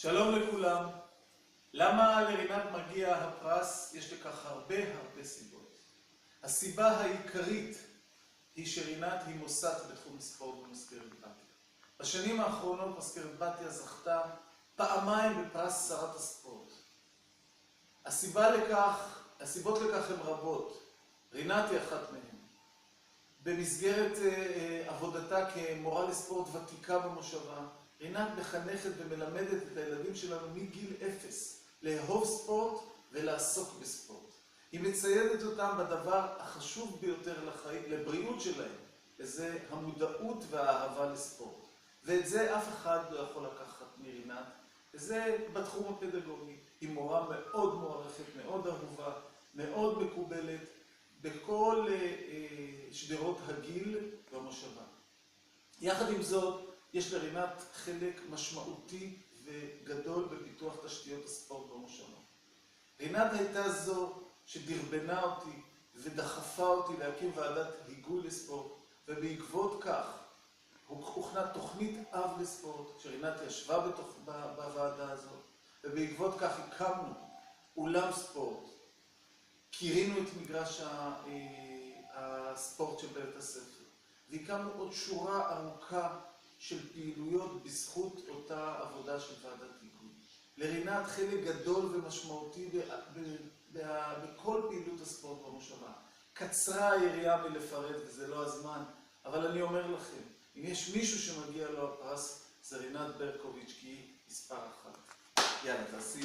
שלום לכולם. למה לרינת מגיע הפרס? יש לכך הרבה סיבות. הסיבה העיקרית היא שרינת היא מוסת בתחום הספורט במזכרת בתיה. בשנים האחרונות מזכרת בתיה זכתה פעמיים בפרס שרת הספורט. הסיבות לכך הן רבות. רינת היא אחת מהן. במסגרת עבודתה כמורה לספורט ותיקה במושבה, רינת מחנכת ומלמדת את הילדים שלנו מגיל 0 לאהוב ספורט ולעסוק בספורט. היא מציידת אותם בדבר החשוב ביותר לחיים, לבריאות שלהם, וזה המודעות והאהבה לספורט. ואת זה אף אחד לא יכול לקחת מרינת, וזה בתחום הפדגוגי. היא מורה מאוד מוערכת, מאוד אהובה, מאוד מקובלת, בכל שדרות הגיל במושבה. יחד עם זאת, יש לרינת חלק משמעותי וגדול בפיתוח תשתיות הספורט במושבה. רינת הייתה זו שדרבנה אותי ודחפה אותי להקים ועדת היגוי לספורט, ובעקבות כך הוכנה תוכנית אב לספורט, שרינת ישבה בוועדה הזאת, ובעקבות כך הקמנו אולם ספורט, קירינו את מגרש הספורט של בית הספר, והקמנו עוד שורה ארוכה של פעילויות בזכות אותה עבודה של ועדת היגוי. לרינת חלק גדול ומשמעותי בכל פעילות הספורט במושבה. קצרה היריעה מלפרט וזה לא הזמן, אבל אני אומר לכם, אם יש מישהו שמגיע לו הפרס, זה רינת ברקוביץ', כי היא מספר אחת. יאללה, תעשי.